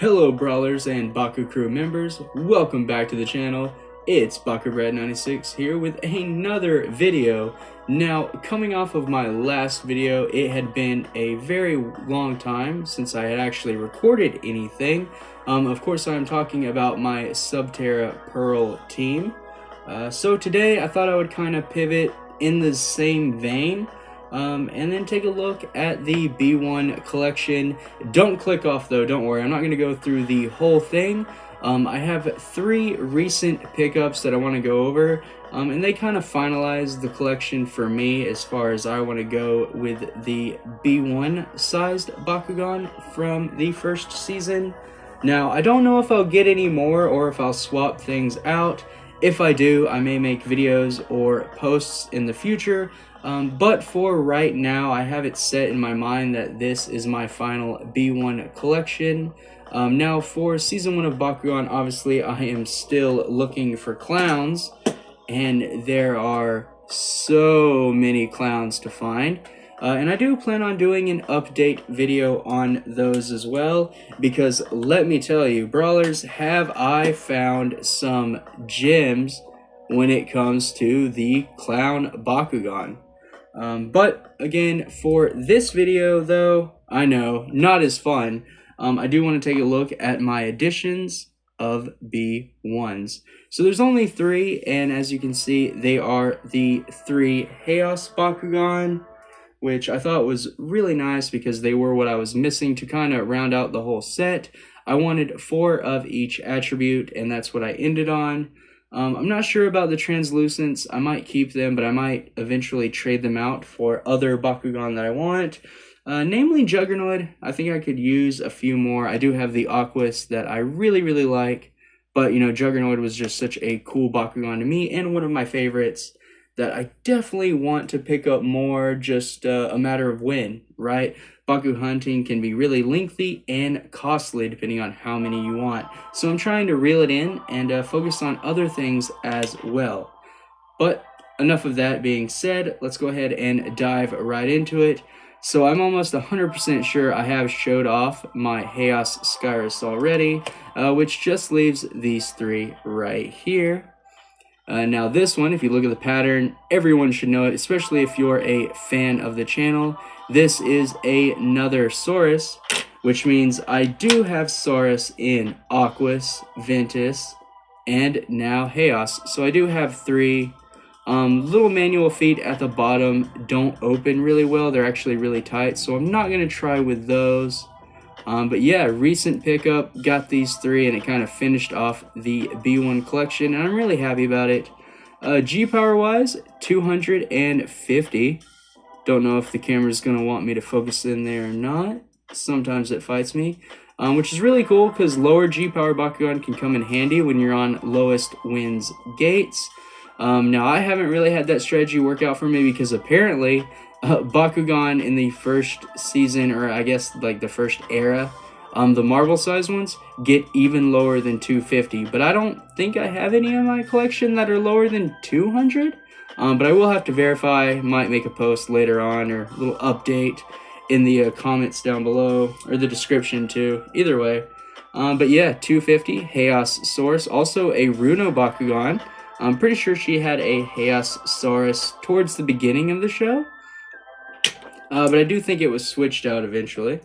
Hello brawlers and Baku crew members, welcome back to the channel. It's Baku-Brad96 here with another video. Now, coming off of my last video, it had been a very long time since I had actually recorded anything. Of course, I'm talking about my Subterra Pearl team. So today I thought I would kind of pivot in the same vein. And then take a look at the B1 collection. Don't click off though, don't worry, I'm not going to go through the whole thing. I have 3 recent pickups that I want to go over, and they kind of finalize the collection for me as far as I want to go with the B1 sized Bakugan from the first season. Now, I don't know if I'll get any more or if I'll swap things out. If I do, I may make videos or posts in the future. But for right now, I have it set in my mind that this is my final B1 collection. Now for Season 1 of Bakugan, obviously I am still looking for clowns, and there are so many clowns to find. And I do plan on doing an update video on those as well, because let me tell you, brawlers, have I found some gems when it comes to the clown Bakugan. But again, for this video though, I know, not as fun, I do want to take a look at my additions of B1s. So there's only 3, and as you can see, they are the 3 Haos Bakugan, which I thought was really nice because they were what I was missing to kind of round out the whole set. I wanted 4 of each attribute, and that's what I ended on. I'm not sure about the translucents. I might keep them, but I might eventually trade them out for other Bakugan that I want. Namely Juggernaut. I think I could use a few more. I do have the Aquas that I really like, but you know, Juggernaut was just such a cool Bakugan to me and one of my favorites that I definitely want to pick up more, just a matter of when, right? Baku hunting can be really lengthy and costly depending on how many you want. So I'm trying to reel it in and focus on other things as well. But enough of that being said, let's go ahead and dive right into it. So I'm almost 100% sure I have showed off my Haos Skyrus already, which just leaves these 3 right here. Now this one, if you look at the pattern, everyone should know it, especially if you're a fan of the channel. This is another Saurus, which means I do have Saurus in Aquas, Ventus, and now Haos. So I do have 3. Little manual feet at the bottom don't open really well. They're actually really tight, so I'm not going to try with those. But yeah, recent pickup, got these 3, and it kind of finished off the B1 collection, and I'm really happy about it. G-Power wise, 250. Don't know if the camera's going to want me to focus in there or not. Sometimes it fights me. Which is really cool, because lower G-Power Bakugan can come in handy when you're on lowest wins gates. Now, I haven't really had that strategy work out for me, because apparently Bakugan in the first season, or I guess like the first era, the marble size ones get even lower than 250, but I don't think I have any in my collection that are lower than 200. But I will have to verify, might make a post later on, or a little update in the comments down below, or the description too, either way. But yeah, 250, Haos Saurus, also a Runo Bakugan. I'm pretty sure she had a Haos Saurus towards the beginning of the show. But I do think it was switched out eventually.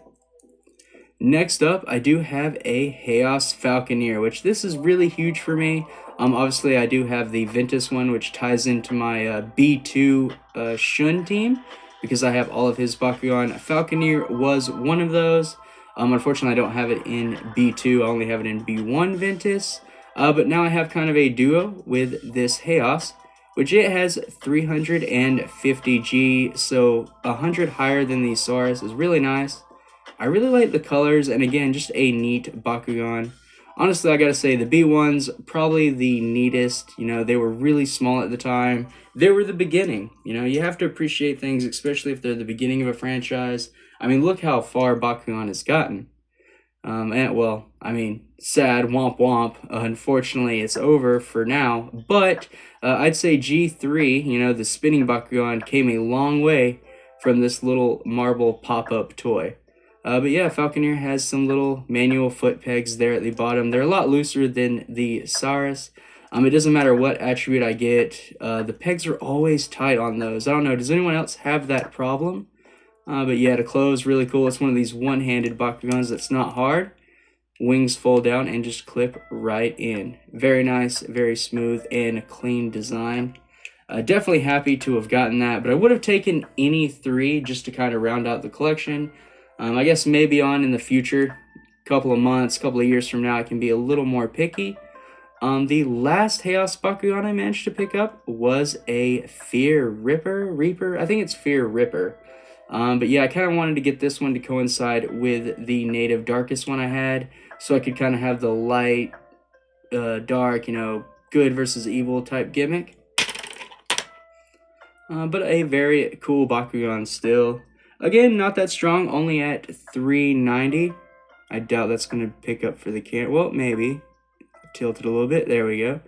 Next up, I do have a Haos Falconeer, which this is really huge for me. Obviously, I do have the Ventus one, which ties into my B2 Shun team, because I have all of his Bakugan. Falconeer was one of those. Unfortunately, I don't have it in B2. I only have it in B1 Ventus. But now I have kind of a duo with this Haos, which it has 350 G, so 100 higher than the Saurus is really nice. I really like the colors, and again, just a neat Bakugan. Honestly, I gotta say, the B1s, probably the neatest. You know, they were really small at the time. They were the beginning. You know, you have to appreciate things, especially if they're the beginning of a franchise. I mean, look how far Bakugan has gotten. And well, I mean, sad, womp womp. Unfortunately, it's over for now. But I'd say G3, you know, the spinning Bakugan, came a long way from this little marble pop-up toy. But yeah, Falconeer has some little manual foot pegs there at the bottom. They're a lot looser than the Saurus. It doesn't matter what attribute I get, the pegs are always tight on those. I don't know, does anyone else have that problem? But yeah, to close, really cool. It's one of these one-handed Bakugans that's not hard. Wings fold down and just clip right in. Very nice, very smooth, and clean design. Definitely happy to have gotten that, but I would have taken any 3 just to kind of round out the collection. I guess maybe on in the future, couple of months, couple of years from now, I can be a little more picky. The last Haos Bakugan I managed to pick up was a Fear Reaper. I think it's Fear Ripper. But yeah, I kind of wanted to get this one to coincide with the native darkest one I had, so I could kind of have the light, dark, you know, good versus evil type gimmick. But a very cool Bakugan still. Again, not that strong, only at 390. I doubt that's going to pick up for the can. Well, maybe. Tilt it a little bit. There we go.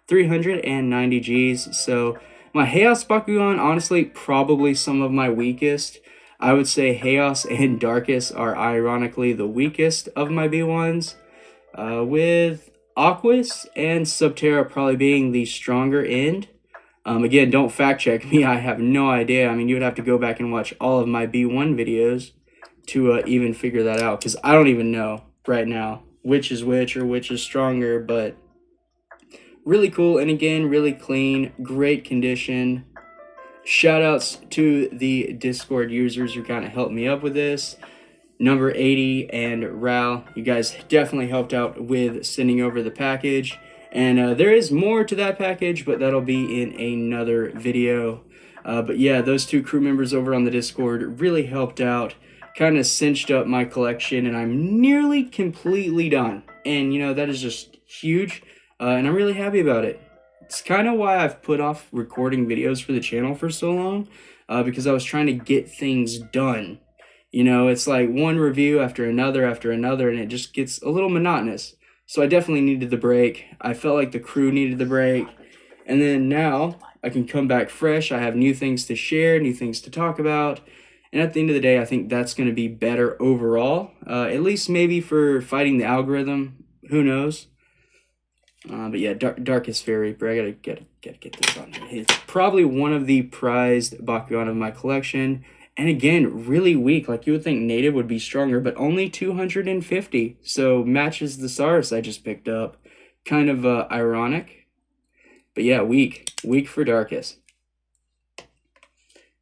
390 Gs. So my Haos Bakugan, honestly, probably some of my weakest. I would say Haos and Darkest are ironically the weakest of my B1s. With Aquas and Subterra probably being the stronger end. Again, don't fact check me. I have no idea. I mean, you would have to go back and watch all of my B1 videos to even figure that out, because I don't even know right now which is which or which is stronger. But really cool, and again, really clean, great condition. Shout outs to the Discord users who kind of helped me up with this. Number 80 and Ral, you guys definitely helped out with sending over the package. And there is more to that package, but that'll be in another video. But yeah, those 2 crew members over on the Discord really helped out, kind of cinched up my collection, and I'm nearly completely done. And, you know, that is just huge, and I'm really happy about it. It's kind of why I've put off recording videos for the channel for so long, because I was trying to get things done. You know, it's like one review after another, and it just gets a little monotonous. So I definitely needed the break. I felt like the crew needed the break. And then now I can come back fresh. I have new things to share, new things to talk about. And at the end of the day, I think that's going to be better overall. At least maybe for fighting the algorithm. Who knows? But yeah, Darkest Fear Reaper. I gotta get this on here. It's probably one of the prized Bakugan of my collection. And again, really weak. Like, you would think native would be stronger, but only 250. So matches the Saurus I just picked up. Kind of ironic. But yeah, weak. Weak for Darkest.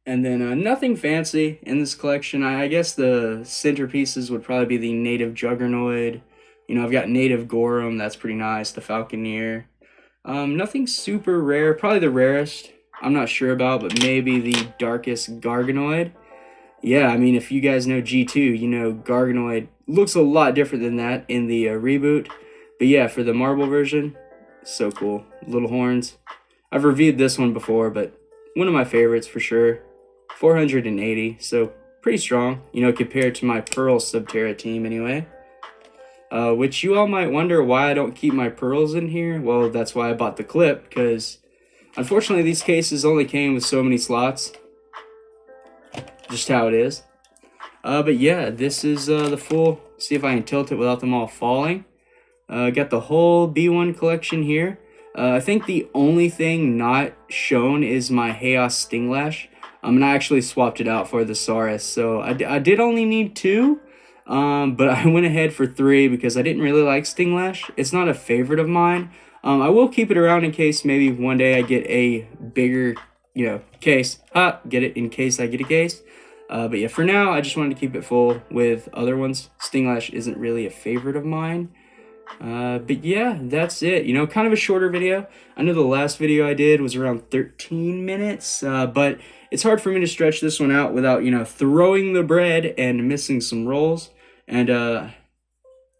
And then nothing fancy in this collection. I guess the centerpieces would probably be the native Juggernoid. You know, I've got native Gorum. That's pretty nice. The Falconeer. Nothing super rare. Probably the rarest I'm not sure about, but maybe the Darkest Garganoid. Yeah, I mean, if you guys know G2, you know Garganoid looks a lot different than that in the reboot. But yeah, for the marble version, so cool. Little horns. I've reviewed this one before, but one of my favorites for sure. 480, so pretty strong, you know, compared to my Pearl Subterra team anyway. Which you all might wonder why I don't keep my pearls in here. Well, that's why I bought the clip, because unfortunately these cases only came with so many slots. Just how it is. But yeah, this is the full, see if I can tilt it without them all falling. Got the whole B1 collection here. I think the only thing not shown is my Haos Stinglash. And I actually swapped it out for the Saurus, so I did only need 2. But I went ahead for 3 because I didn't really like Stinglash. It's not a favorite of mine. I will keep it around in case maybe one day I get a bigger, you know, case. Get it in case I get a case. But yeah, for now, I just wanted to keep it full with other ones. Stinglash isn't really a favorite of mine. But yeah, that's it. You know, kind of a shorter video. I know the last video I did was around 13 minutes, but it's hard for me to stretch this one out without, you know, throwing the bread and missing some rolls. And I'm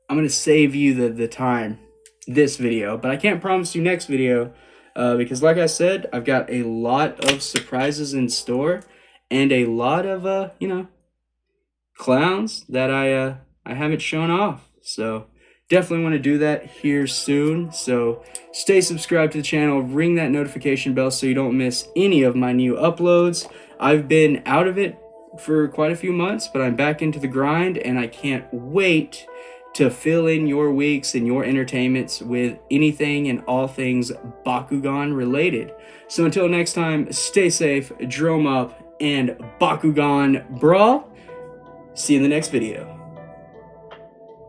going to save you the time this video, but I can't promise you next video, because like I said, I've got a lot of surprises in store and a lot of, you know, clowns that I haven't shown off. So definitely want to do that here soon. So stay subscribed to the channel, ring that notification bell so you don't miss any of my new uploads. I've been out of it for quite a few months, but I'm back into the grind, and I can't wait to fill in your weeks and your entertainments with anything and all things Bakugan related. So until next time, stay safe, drome up, and Bakugan brawl. See you in the next video.